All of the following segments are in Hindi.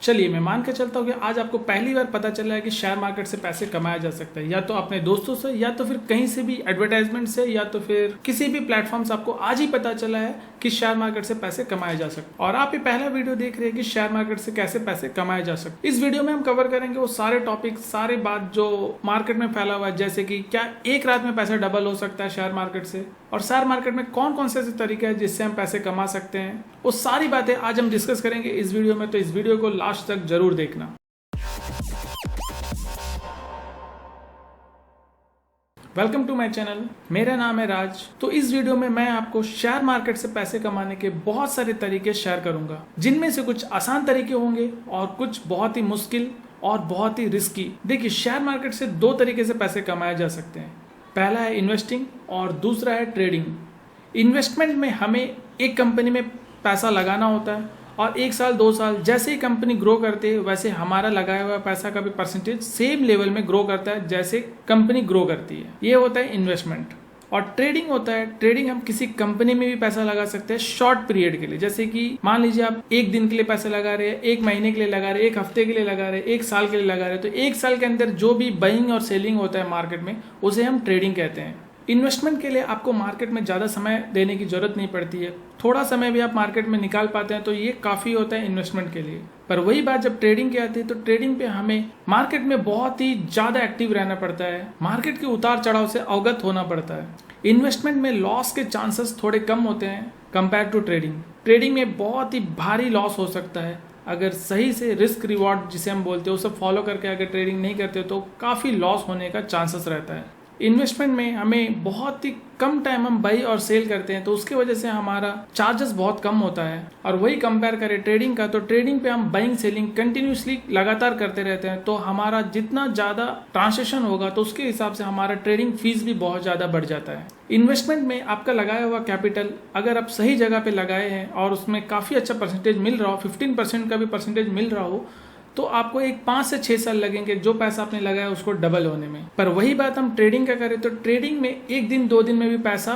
चलिए मैं मान के चलता हूँ कि आज आपको पहली बार पता चला है कि शेयर मार्केट से पैसे कमाया जा सकता है, या तो अपने दोस्तों से, या तो फिर कहीं से भी एडवर्टाइजमेंट से, या तो फिर किसी भी प्लेटफॉर्म से आपको आज ही पता चला है कि शेयर मार्केट से पैसे कमाए जा सकते हैं। और आप ये पहला वीडियो देख रहे हैं कि शेयर मार्केट से कैसे पैसे कमाए जा सकते। इस वीडियो में हम कवर करेंगे वो सारे टॉपिक, सारे बात जो मार्केट में फैला हुआ है, जैसे कि क्या एक रात में पैसा डबल हो सकता है शेयर मार्केट से, और शेयर मार्केट में कौन कौन से ऐसे तरीके हैं जिससे हम पैसे कमा सकते हैं। वो सारी बातें आज हम डिस्कस करेंगे इस वीडियो में, तो इस वीडियो को लास्ट तक जरूर देखना। वेलकम टू माय चैनल, मेरा नाम है राज। तो इस वीडियो में मैं आपको शेयर मार्केट से पैसे कमाने के बहुत सारे तरीके शेयर करूंगा, जिनमें से कुछ आसान तरीके होंगे और कुछ बहुत ही मुश्किल और बहुत ही रिस्की। देखिए, शेयर मार्केट से दो तरीके से पैसे कमाए जा सकते हैं। पहला है इन्वेस्टिंग और दूसरा है ट्रेडिंग। इन्वेस्टमेंट में हमें एक कंपनी में पैसा लगाना होता है और 1 साल 2 साल जैसे ही कंपनी ग्रो करती है वैसे हमारा लगाया हुआ पैसा का भी परसेंटेज सेम लेवल में ग्रो करता है जैसे कंपनी ग्रो करती है। ये होता है इन्वेस्टमेंट। और ट्रेडिंग होता है, ट्रेडिंग हम किसी कंपनी में भी पैसा लगा सकते हैं शॉर्ट पीरियड के लिए। जैसे कि मान लीजिए आप 1 दिन के लिए पैसा लगा रहे हैं, 1 महीने के लिए लगा रहे हैं, 1 हफ्ते के लिए लगा रहे हैं, 1 साल के लिए लगा रहे हैं, तो 1 साल के अंदर जो भी बाइंग और सेलिंग होता है मार्केट में उसे हम ट्रेडिंग कहते हैं। इन्वेस्टमेंट के लिए आपको मार्केट में ज़्यादा समय देने की जरूरत नहीं पड़ती है, थोड़ा समय भी आप मार्केट में निकाल पाते हैं, तो ये काफ़ी होता है इन्वेस्टमेंट के लिए। पर वही बात जब ट्रेडिंग की आती है तो ट्रेडिंग पे हमें मार्केट में बहुत ही ज़्यादा एक्टिव रहना पड़ता है, मार्केट के उतार चढ़ाव से अवगत होना पड़ता है। इन्वेस्टमेंट में लॉस के चांसेस थोड़े कम होते हैं कंपेयर टू ट्रेडिंग। ट्रेडिंग में बहुत ही भारी लॉस हो सकता है अगर सही से रिस्क रिवॉर्ड जिसे हम बोलते हैं उसे फॉलो करके अगर ट्रेडिंग नहीं करते तो काफ़ी लॉस होने का चांसेस रहता है। इन्वेस्टमेंट में हमें बहुत ही कम टाइम हम बाई और सेल करते हैं, तो उसकी वजह से हमारा चार्जेस बहुत कम होता है। और वही कंपेयर करें ट्रेडिंग का, तो ट्रेडिंग पे हम बाइंग सेलिंग कंटिन्यूसली लगातार करते रहते हैं, तो हमारा जितना ज़्यादा ट्रांजेक्शन होगा तो उसके हिसाब से हमारा ट्रेडिंग फीस भी बहुत ज़्यादा बढ़ जाता है। इन्वेस्टमेंट में आपका लगाया हुआ कैपिटल अगर आप सही जगह पे लगाए हैं और उसमें काफ़ी अच्छा परसेंटेज मिल रहा हो, 15% का भी परसेंटेज मिल रहा हो, तो आपको एक 5 से 6 साल लगेंगे जो पैसा आपने लगाया उसको डबल होने में। पर वही बात हम ट्रेडिंग का करें तो ट्रेडिंग में 1 दिन 2 दिन में भी पैसा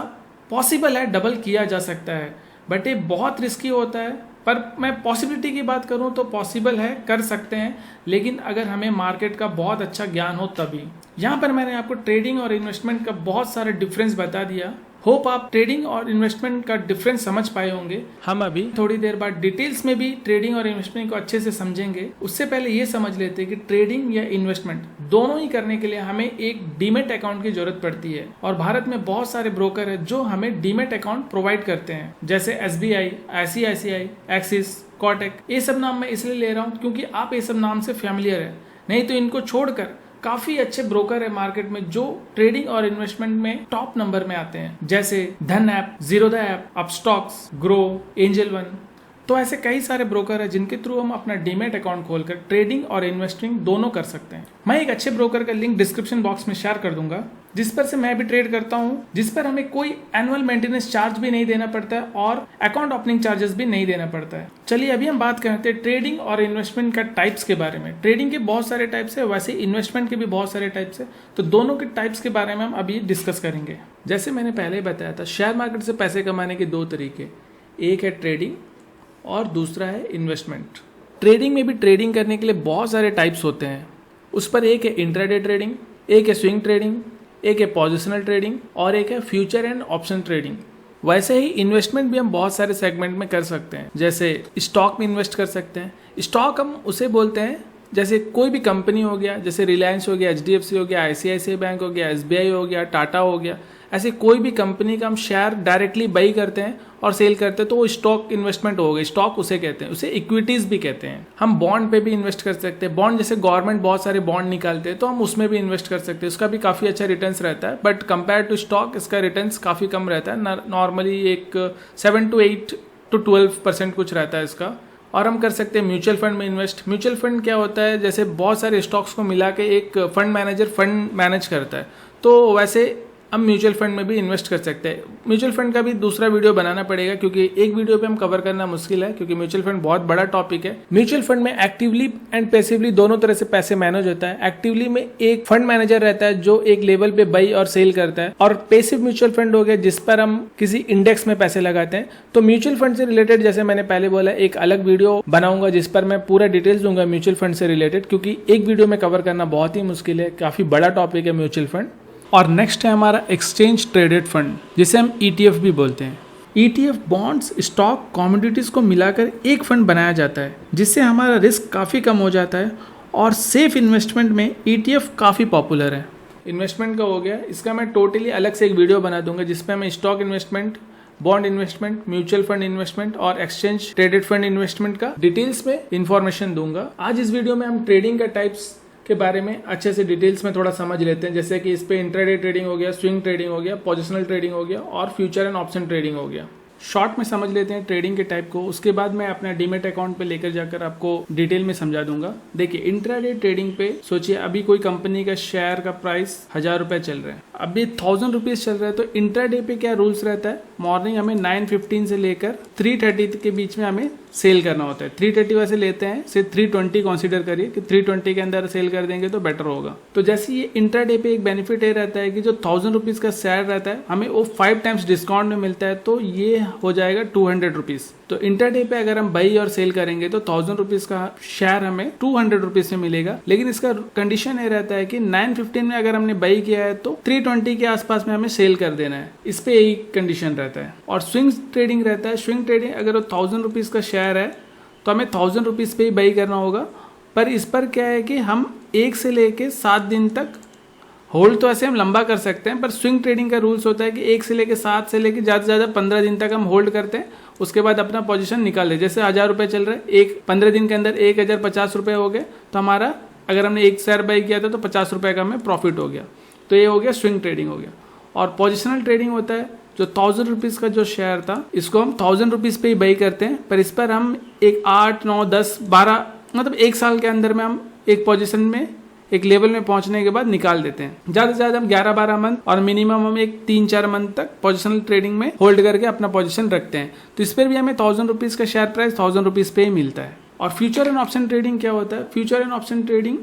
पॉसिबल है, डबल किया जा सकता है, बट ये बहुत रिस्की होता है। पर मैं पॉसिबिलिटी की बात करूं तो पॉसिबल है, कर सकते हैं, लेकिन अगर हमें मार्केट का बहुत अच्छा ज्ञान हो तभी। यहाँ पर मैंने आपको ट्रेडिंग और इन्वेस्टमेंट का बहुत सारे डिफरेंस बता दिया। होप आप ट्रेडिंग और इन्वेस्टमेंट का डिफरेंस समझ पाए होंगे। हम अभी थोड़ी देर बाद डिटेल्स में भी ट्रेडिंग और इन्वेस्टमेंट को अच्छे से समझेंगे। उससे पहले ये समझ लेते हैं कि ट्रेडिंग या इन्वेस्टमेंट दोनों ही करने के लिए हमें एक डीमेट अकाउंट की जरूरत पड़ती है, और भारत में बहुत सारे ब्रोकर है जो हमें डीमेट अकाउंट प्रोवाइड करते हैं, जैसे SBI, ICICI, एक्सिस, कोटक। ये सब नाम मैं इसलिए ले रहा हूँ क्योंकि आप ये सब नाम से फैमिलियर है, नहीं तो इनको छोड़कर काफी अच्छे ब्रोकर है मार्केट में जो ट्रेडिंग और इन्वेस्टमेंट में टॉप नंबर में आते हैं, जैसे धन app, Zerodha app, Upstox, grow, angel one. तो ऐसे कई सारे ब्रोकर है जिनके थ्रू हम अपना डीमेट अकाउंट खोलकर ट्रेडिंग और इन्वेस्टिंग दोनों कर सकते हैं। मैं एक अच्छे ब्रोकर का लिंक डिस्क्रिप्शन बॉक्स में शेयर कर दूंगा, जिस पर से मैं भी ट्रेड करता हूँ, जिस पर हमें कोई एनुअल मेंटेनेंस चार्ज भी नहीं देना पड़ता है और अकाउंट ओपनिंग चार्जेस भी नहीं देना पड़ता है। चलिए अभी हम बात करते हैं ट्रेडिंग और इन्वेस्टमेंट का टाइप्स के बारे में। ट्रेडिंग के बहुत सारे टाइप्स है, वैसे इन्वेस्टमेंट के भी बहुत सारे टाइप्स है, तो दोनों के टाइप्स के बारे में हम अभी डिस्कस करेंगे। जैसे मैंने पहले बताया था, शेयर मार्केट से पैसे कमाने के 2 तरीके, एक है ट्रेडिंग और दूसरा है इन्वेस्टमेंट। ट्रेडिंग में भी ट्रेडिंग करने के लिए बहुत सारे टाइप्स होते हैं। उस पर एक है इंट्राडे ट्रेडिंग, एक है स्विंग ट्रेडिंग, एक है पोजिशनल ट्रेडिंग और एक है फ्यूचर एंड ऑप्शन ट्रेडिंग। वैसे ही इन्वेस्टमेंट भी हम बहुत सारे सेगमेंट में कर सकते हैं, जैसे स्टॉक में इन्वेस्ट कर सकते हैं। स्टॉक हम उसे बोलते हैं जैसे कोई भी कंपनी हो गया, जैसे रिलायंस हो गया, HDFC हो गया, ICICI बैंक हो गया, SBI हो गया, टाटा हो गया, ऐसे कोई भी कंपनी का हम शेयर डायरेक्टली बाई करते हैं और सेल करते हैं तो वो स्टॉक इन्वेस्टमेंट हो गई। स्टॉक उसे कहते हैं, उसे इक्विटीज भी कहते हैं। हम बॉन्ड पे भी इन्वेस्ट कर सकते हैं। बॉन्ड जैसे गवर्नमेंट बहुत सारे बॉन्ड निकालते हैं तो हम उसमें भी इन्वेस्ट कर सकते हैं, उसका भी काफ़ी अच्छा रिटर्न्स रहता है, बट कंपेयर टू स्टॉक इसका रिटर्न्स काफ़ी कम रहता है। नॉर्मली एक 7 to 8 to 12% कुछ रहता है इसका। और हम कर सकते हैं म्यूचुअल फंड में इन्वेस्ट। म्यूचुअल फंड क्या होता है, जैसे बहुत सारे स्टॉक्स को मिला के एक फंड मैनेजर फंड मैनेज करता है, तो वैसे हम म्यूचुअल फंड में भी इन्वेस्ट कर सकते हैं। म्यूचुअल फंड का भी दूसरा वीडियो बनाना पड़ेगा क्योंकि एक वीडियो पे हम कवर करना मुश्किल है, क्योंकि म्यूचुअल फंड बहुत बड़ा टॉपिक है। म्यूचुअल फंड में एक्टिवली एंड पैसिवली दोनों तरह से पैसे मैनेज होता है। एक्टिवली में एक फंड मैनेजर रहता है जो एक लेवल पे बाई और सेल करता है, और पैसिव म्यूचुअल फंड हो गया जिस पर हम किसी इंडेक्स में पैसे लगाते हैं। तो म्यूचुअल फंड से रिलेटेड जैसे मैंने पहले बोला एक अलग वीडियो बनाऊंगा जिस पर मैं पूरा डिटेल्स दूंगा म्यूचुअल फंड से रिलेटेड, क्योंकि एक वीडियो में कवर करना बहुत ही मुश्किल है, काफी बड़ा टॉपिक है म्यूचुअल फंड। और नेक्स्ट है हमारा एक्सचेंज ट्रेडेड फंड, जिसे हम ETF भी बोलते हैं। ETF बॉन्ड्स, स्टॉक, कमोडिटीज को मिलाकर एक फंड बनाया जाता है जिससे हमारा रिस्क काफ़ी कम हो जाता है, और सेफ इन्वेस्टमेंट में ETF काफ़ी पॉपुलर है। इन्वेस्टमेंट का हो गया, इसका मैं टोटली अलग से एक वीडियो बना दूंगा जिसपे मैं stock investment, bond investment, mutual fund investment और एक्सचेंज ट्रेडेड फंड इन्वेस्टमेंट का डिटेल्स में इंफॉर्मेशन दूंगा। आज इस वीडियो में हम ट्रेडिंग का टाइप्स के बारे में अच्छे से डिटेल्स में थोड़ा समझ लेते हैं, जैसे कि इस पे इंट्राडे ट्रेडिंग हो गया, स्विंग ट्रेडिंग हो गया, पोजिशनल ट्रेडिंग हो गया और फ्यूचर एंड ऑप्शन ट्रेडिंग हो गया। शॉर्ट में समझ लेते हैं ट्रेडिंग के टाइप को, उसके बाद मैं अपना डीमेट अकाउंट पे लेकर जाकर आपको डिटेल में समझा दूंगा। देखिए इंट्राडे ट्रेडिंग पे सोचिए अभी कोई कंपनी का शेयर का प्राइस 1000 रुपए चल रहा है, अभी 1000 रुपीज चल रहा है। तो इंट्राडे पे क्या रूल्स रहता है, मॉर्निंग हमें 9:15 से लेकर 3:30 के बीच में हमें सेल करना होता है। 3:30 वैसे लेते हैं, सिर्फ 3:20 कंसीडर करिए कि 3:20 के अंदर सेल कर देंगे तो बेटर होगा। तो जैसे ये इंट्राडे पे एक बेनिफिट ये रहता है कि जो 1000 रुपीज का शेयर रहता है हमें वो 5 टाइम्स डिस्काउंट में मिलता है, तो ये हो जाएगा 200 रुपीज। तो इंट्राडे पे अगर हम बाई और सेल करेंगे तो 1000 रुपीज का शेयर हमें 200 रुपीज में मिलेगा। लेकिन इसका कंडीशन ये रहता है कि 9:15 में अगर हमने बाई किया है तो 3:20 के आसपास में हमें सेल कर देना है, इस पे यही कंडीशन रहता है। और स्विंग ट्रेडिंग रहता है, स्विंग ट्रेडिंग अगर 1000 रुपीज का शेयर है तो हमें 1000 रुपीज पे ही बाई करना होगा, पर इस पर क्या है कि हम 1 से लेके 7 दिन तक होल्ड तो ऐसे हम लंबा कर सकते हैं, पर स्विंग ट्रेडिंग का रूल्स होता है कि 1 से लेके 7 से लेके ज़्यादा से ज़्यादा 15 दिन तक हम होल्ड करते हैं, उसके बाद अपना पोजीशन निकाल ले। जैसे 1000 रुपये चल रहा है, एक 15 दिन के अंदर 1050 रुपये हो गए, तो हमारा अगर हमने 1 शेयर बाई किया था तो 50 रुपये का हमें प्रॉफिट हो गया। तो ये हो गया स्विंग ट्रेडिंग हो गया। और पोजिशनल ट्रेडिंग होता है, जो 1000 रुपीज़ का जो शेयर था इसको हम 1000 रुपीज़ पे ही बाई करते हैं, पर इस पर हम एक 8, 9, 10, 12 मतलब 1 साल के अंदर में हम एक पोजीशन में एक लेवल में पहुंचने के बाद निकाल देते हैं। ज़्यादा से ज़्यादा हम 11-12 मंथ और मिनिमम हम एक 3-4 मंथ तक पोजिशनल ट्रेडिंग में होल्ड करके अपना पोजीशन रखते हैं। तो इस पर भी हमें 1000 रुपीज़ का शेयर प्राइस 1000 रुपीज़ पे ही मिलता है। और फ्यूचर एंड ऑप्शन ट्रेडिंग क्या होता है, फ्यूचर एंड ऑप्शन ट्रेडिंग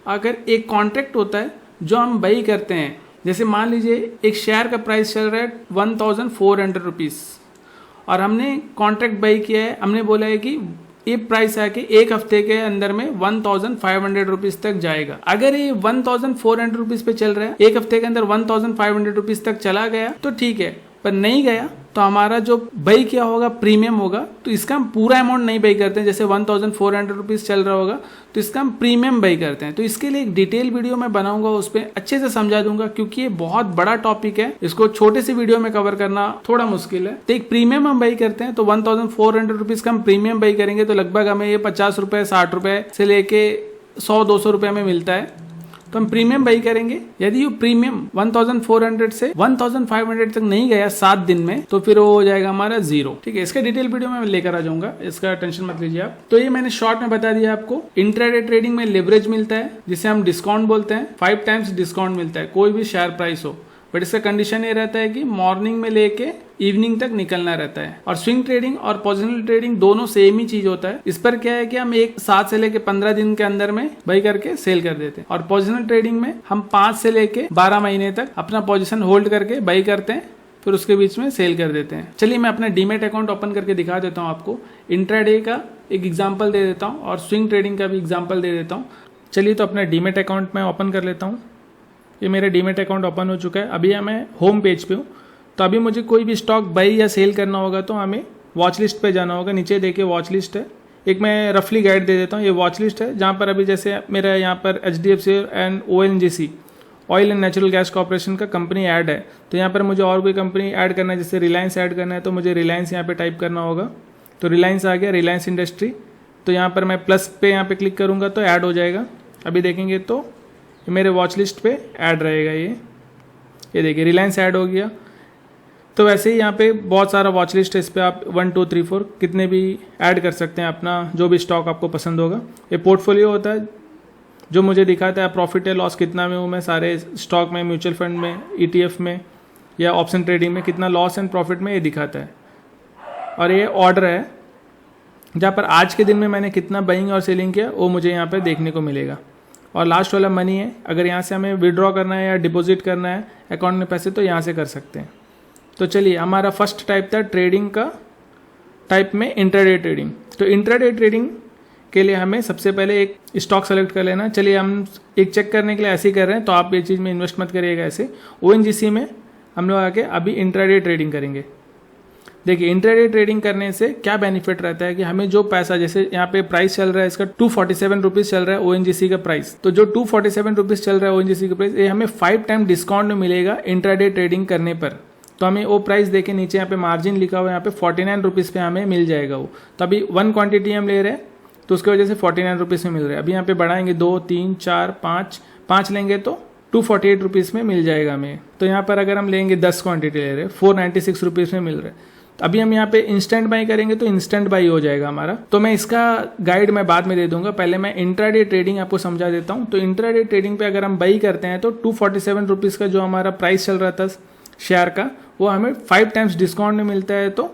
अगर एक कॉन्ट्रैक्ट होता है जो हम बाई करते हैं, जैसे मान लीजिए एक शेयर का प्राइस चल रहा है 1400 रुपीज़ और हमने कॉन्ट्रैक्ट बाई किया है, हमने बोला है कि ये प्राइस आके एक हफ्ते के अंदर में 1500 रुपीज तक जाएगा। अगर ये 1400 रुपीज पे चल रहा है, एक हफ्ते के अंदर 1500 रुपीज तक चला गया तो ठीक है, पर नहीं गया तो हमारा जो बाई किया होगा प्रीमियम होगा, तो इसका हम पूरा अमाउंट नहीं बाई करते हैं। जैसे 1400 रुपीज चल रहा होगा तो इसका हम प्रीमियम बाई करते हैं। तो इसके लिए एक डिटेल वीडियो मैं बनाऊंगा, उस पर अच्छे से समझा दूंगा, क्योंकि ये बहुत बड़ा टॉपिक है, इसको छोटे से वीडियो में कवर करना थोड़ा मुश्किल है। तो एक प्रीमियम हम बाई करते हैं, तो 1400 रुपीज का हम प्रीमियम बाई करेंगे तो लगभग हमें ये 50 रुपए 60 रुपए से लेके 100-200 रुपए में मिलता है। तो हम प्रीमियम बाई करेंगे। यदि ये प्रीमियम 1400 से 1500 तक नहीं गया 7 दिन में, तो फिर वो हो जाएगा हमारा 0। ठीक है, इसका डिटेल वीडियो में लेकर आ जाऊंगा, इसका टेंशन मत लीजिए आप। तो ये मैंने शॉर्ट में बता दिया आपको। इंट्राडे ट्रेडिंग में लेवरेज मिलता है जिसे हम डिस्काउंट बोलते हैं, 5 टाइम्स डिस्काउंट मिलता है कोई भी शेयर प्राइस हो, बट इसका कंडीशन ये रहता है कि मॉर्निंग में लेके इवनिंग तक निकलना रहता है। और स्विंग ट्रेडिंग और पोजिशनल ट्रेडिंग दोनों सेम ही चीज होता है। इस पर क्या है कि हम एक 7 से लेके 15 दिन के अंदर में बाई करके सेल कर देते हैं, और पोजिशनल ट्रेडिंग में हम 5 से लेके 12 महीने तक अपना पोजीशन होल्ड करके बाई करते हैं, फिर उसके बीच में सेल कर देते हैं। चलिए मैं अपना डीमेट अकाउंट ओपन करके दिखा देता हूँ आपको। इंट्राडे का एक एग्जाम्पल दे देता हूँ और स्विंग ट्रेडिंग का भी एग्जाम्पल दे देता हूँ। चलिए तो अपना डीमेट अकाउंट मैं ओपन कर लेता हूँ। ये मेरा डीमेट अकाउंट ओपन हो चुका है। अभी मैं होम पेज पे हूँ। तो अभी मुझे कोई भी स्टॉक बाई या सेल करना होगा तो हमें वॉच लिस्ट पे जाना होगा। नीचे देखिए वॉच लिस्ट है, एक मैं रफली गाइड दे देता हूँ। ये वॉच लिस्ट है जहाँ पर अभी जैसे मेरा यहाँ पर HDFC and ONGC oil and natural gas corporation का कंपनी ऐड है। तो यहाँ पर मुझे और कोई कंपनी ऐड करना है, जैसे रिलायंस ऐड करना है तो मुझे रिलायंस यहाँ पे टाइप करना होगा। तो रिलायंस आ गया, रिलायंस इंडस्ट्री। तो यहाँ पर मैं प्लस पे यहाँ पे क्लिक करूँगा तो ऐड हो जाएगा। अभी देखेंगे तो मेरे वॉच लिस्ट पे ऐड रहेगा। ये देखिए रिलायंस ऐड हो गया। तो वैसे ही यहाँ पे बहुत सारा वॉच लिस्ट है, इस पर आप 1 2 3 4 कितने भी ऐड कर सकते हैं अपना जो भी स्टॉक आपको पसंद होगा। ये पोर्टफोलियो होता है जो मुझे दिखाता है प्रॉफिट है लॉस कितना में हूँ मैं सारे स्टॉक में, म्यूचुअल फंड में, ETF में या ऑप्शन ट्रेडिंग में कितना लॉस एंड प्रॉफिट में ये दिखाता है। और ये ऑर्डर है जहाँ पर आज के दिन में मैंने कितना बाइंग और सेलिंग किया वो मुझे यहाँ पर देखने को मिलेगा। और लास्ट वाला मनी है, अगर यहाँ से हमें विड्रॉ करना है या डिपॉजिट करना है अकाउंट में पैसे तो यहाँ से कर सकते हैं। तो चलिए, हमारा फर्स्ट टाइप था ट्रेडिंग का टाइप में इंट्राडे ट्रेडिंग। तो इंट्राडे ट्रेडिंग के लिए हमें सबसे पहले एक स्टॉक सेलेक्ट कर लेना। चलिए, हम एक चेक करने के लिए ऐसे ही कर रहे हैं, तो आप ये चीज़ में इन्वेस्ट मत करिएगा। ऐसे ONGC में हम लोग आके अभी इंट्राडे ट्रेडिंग करेंगे। देखिए, इंट्राडे ट्रेडिंग करने से क्या बेनिफिट रहता है कि हमें जो पैसा, जैसे यहाँ पे प्राइस चल रहा है इसका 247 रुपीज़ चल रहा है ONGC का प्राइस, तो जो 247 रुपीज़ चल रहा है ONGC का प्राइस, ये हमें 5 टाइम डिस्काउंट में मिलेगा इंट्राडे ट्रेडिंग करने पर। तो हमें वो प्राइस देके नीचे यहाँ पे मार्जिन लिखा हुआ है, यहाँ पे 49 रुपीज़ पे हमें मिल जाएगा वो। तो अभी 1 क्वांटिटी हम ले रहे हैं तो उसकी वजह से 49 रुपीज़ में मिल रहा है। अभी यहाँ पे बढ़ाएंगे 2, 3, 4, 5 लेंगे तो 248 रुपीज़ में मिल जाएगा हमें। तो यहाँ पर अगर हम लेंगे 10 क्वांटिटी ले रहे हैं 496 रुपीज़ में मिल रहा है। तो अभी हम यहाँ पे इंस्टेंट बाई करेंगे तो इंस्टेंट बाई हो जाएगा हमारा। तो मैं इसका गाइड मैं बाद में दे दूंगा, पहले मैं इंट्राडे ट्रेडिंग आपको समझा देता हूँ। तो इंट्राडे ट्रेडिंग पे अगर हम बाई करते हैं तो 247 रुपीज़ का जो हमारा प्राइस चल रहा था शेयर का, वो हमें 5 टाइम्स डिस्काउंट में मिलता है। तो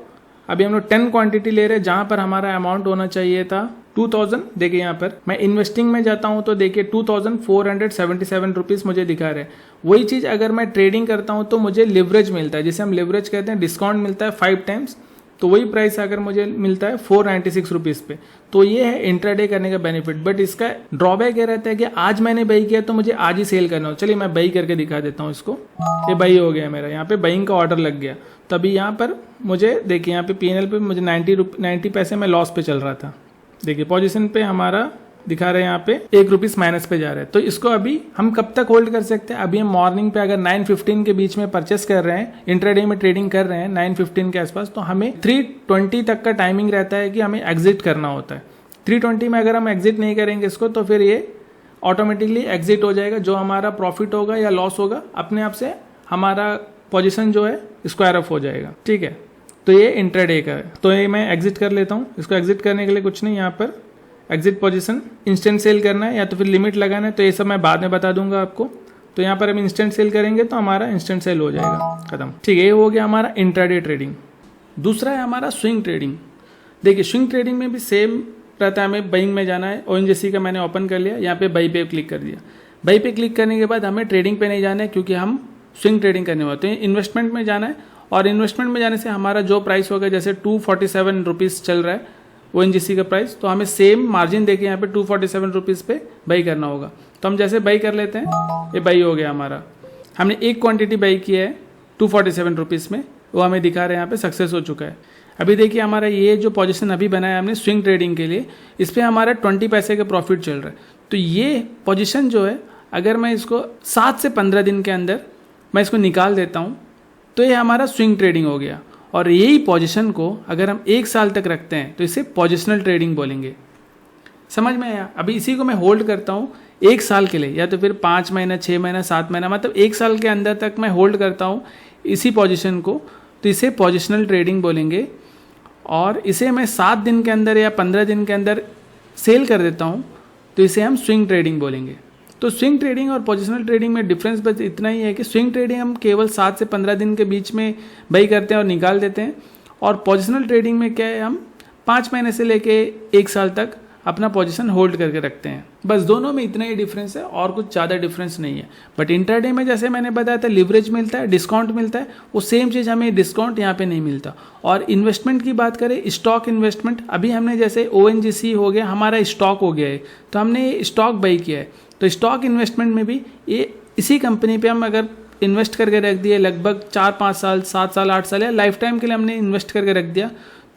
अभी हम लोग 10 क्वांटिटी ले रहे हैं, जहाँ पर हमारा अमाउंट होना चाहिए था 2000। देखिए, यहाँ पर मैं इन्वेस्टिंग में जाता हूँ तो देखिए 2477 रुपीज़ मुझे दिखा रहे हैं। वही चीज़ अगर मैं ट्रेडिंग करता हूँ तो मुझे लिवरेज मिलता है, जिसे हम लिवरेज कहते हैं, डिस्काउंट मिलता है 5 टाइम्स। तो वही प्राइस अगर मुझे मिलता है 496 रुपीज़ पे, तो ये है इंट्राडे करने का बेनिफिट। बट इसका ड्रॉबैक ये रहता है कि आज मैंने बाई किया तो मुझे आज ही सेल करना हो। चलिए, मैं बाई करके दिखा देता हूँ इसको। ये बाई हो गया मेरा, यहाँ पे बाइंग का ऑर्डर लग गया। तभी यहाँ पर मुझे देखिए, यहाँ पे PNL पे मुझे 90 पैसे में लॉस पे चल रहा था। देखिए, पोजीशन पे हमारा दिखा रहे हैं यहाँ पे 1 रुपीज़ माइनस पे जा रहा है। तो इसको अभी हम कब तक होल्ड कर सकते हैं? अभी हम मॉर्निंग पे अगर 9:15 के बीच में परचेस कर रहे हैं, इंट्राडे में ट्रेडिंग कर रहे हैं 9:15 के आसपास, तो हमें 3:20 तक का टाइमिंग रहता है कि हमें एग्जिट करना होता है। 3:20 में अगर हम एग्जिट नहीं करेंगे इसको तो फिर ये ऑटोमेटिकली एग्जिट हो जाएगा। जो हमारा प्रॉफिट होगा या लॉस होगा, अपने आप से हमारा पोजीशन जो है स्क्वायर ऑफ हो जाएगा। ठीक है, तो ये इंट्राडे का है। तो ये मैं एग्जिट कर लेता हूँ। इसको एग्जिट करने के लिए कुछ नहीं, यहाँ पर एग्जिट पोजीशन इंस्टेंट सेल करना है या तो फिर लिमिट लगाना है, तो ये सब मैं बाद में बता दूंगा आपको। तो यहाँ पर हम इंस्टेंट सेल करेंगे तो हमारा इंस्टेंट सेल हो जाएगा, खत्म। ठीक है, ये हो गया हमारा इंट्राडे ट्रेडिंग। दूसरा है हमारा स्विंग ट्रेडिंग। देखिए, स्विंग ट्रेडिंग में भी सेम रहता है, हमें बाइंग में जाना है। ONGC का मैंने ओपन कर लिया, यहाँ पे बाई पे क्लिक कर दिया। बाई पे क्लिक करने के बाद हमें ट्रेडिंग पे नहीं जाना है, क्योंकि हम स्विंग ट्रेडिंग करने वाले हैं। इन्वेस्टमेंट में जाना है, और इन्वेस्टमेंट में जाने से हमारा जो प्राइस होगा, जैसे 247 रुपीज़ चल रहा है ONGC का प्राइस, तो हमें सेम मार्जिन देके यहाँ पे 247 रुपीज़ पे बाई करना होगा। तो हम जैसे बाई कर लेते हैं, ये बाई हो गया हमारा। हमने एक क्वांटिटी बाई किया है 247 रुपीज़ में, वो हमें दिखा रहे हैं यहाँ पे सक्सेस हो चुका है। अभी देखिए, हमारा ये जो पोजीशन अभी बनाया हमने स्विंग ट्रेडिंग के लिए, इस पर हमारा 20 पैसे का प्रॉफिट चल रहा है। तो ये पोजीशन जो है, अगर मैं इसको 7 से 15 दिन के अंदर मैं इसको निकाल देता हूँ तो ये हमारा स्विंग ट्रेडिंग हो गया। और यही पोजीशन को अगर हम 1 साल तक रखते हैं तो इसे पोजिशनल ट्रेडिंग बोलेंगे। समझ में आया? अभी इसी को मैं होल्ड करता हूँ 1 साल के लिए, या तो फिर 5 महीना, 6 महीना, 7 महीना, मतलब 1 साल के अंदर तक मैं होल्ड करता हूँ इसी पोजीशन को, तो इसे पोजिशनल ट्रेडिंग बोलेंगे। और इसे मैं 7 दिन के अंदर या 15 दिन के अंदर सेल कर देता हूँ तो इसे हम स्विंग ट्रेडिंग बोलेंगे। तो स्विंग ट्रेडिंग और पोजिशनल ट्रेडिंग में डिफरेंस बस इतना ही है कि स्विंग ट्रेडिंग हम केवल 7 से 15 दिन के बीच में बाई करते हैं और निकाल देते हैं, और पोजिशनल ट्रेडिंग में क्या है, हम 5 महीने से लेके 1 साल तक अपना पोजीशन होल्ड करके रखते हैं। बस दोनों में इतना ही डिफरेंस है और कुछ ज़्यादा डिफरेंस नहीं है। बट इंट्राडे में जैसे मैंने बताया था लिवरेज मिलता है, डिस्काउंट मिलता है, वो सेम चीज़ हमें डिस्काउंट यहाँ पे नहीं मिलता। और इन्वेस्टमेंट की बात करें, स्टॉक इन्वेस्टमेंट, अभी हमने जैसे ONGC हो गया, हमारा स्टॉक हो गया है, तो हमने स्टॉक बाई किया है। तो स्टॉक इन्वेस्टमेंट में भी ये इसी कंपनी पे हम अगर इन्वेस्ट करके रख दिए लगभग 4-5 साल, 7 साल, 8 साल या लाइफ टाइम के लिए हमने इन्वेस्ट करके रख दिया,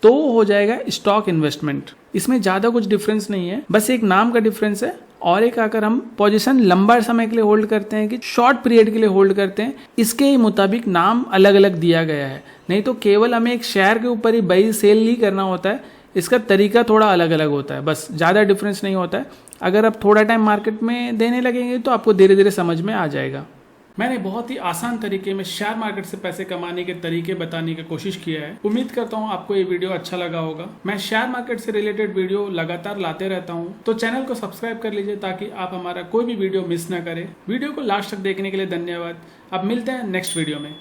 तो हो जाएगा स्टॉक इन्वेस्टमेंट। इसमें ज़्यादा कुछ डिफरेंस नहीं है, बस एक नाम का डिफरेंस है। और एक अगर हम पोजीशन लंबा समय के लिए होल्ड करते हैं कि शॉर्ट पीरियड के लिए होल्ड करते हैं, इसके मुताबिक नाम अलग अलग दिया गया है। नहीं तो केवल हमें एक शेयर के ऊपर ही बाई सेल ही करना होता है, इसका तरीका थोड़ा अलग अलग होता है, बस ज़्यादा डिफरेंस नहीं होता है। अगर आप थोड़ा टाइम मार्केट में देने लगेंगे तो आपको धीरे धीरे समझ में आ जाएगा। मैंने बहुत ही आसान तरीके में शेयर मार्केट से पैसे कमाने के तरीके बताने की कोशिश किया है। उम्मीद करता हूँ आपको ये वीडियो अच्छा लगा होगा। मैं शेयर मार्केट से रिलेटेड वीडियो लगातार लाते रहता हूँ, तो चैनल को सब्सक्राइब कर लीजिए ताकि आप हमारा कोई भी वीडियो मिस ना करें। वीडियो को लास्ट तक देखने के लिए धन्यवाद। अब मिलते हैं नेक्स्ट वीडियो में।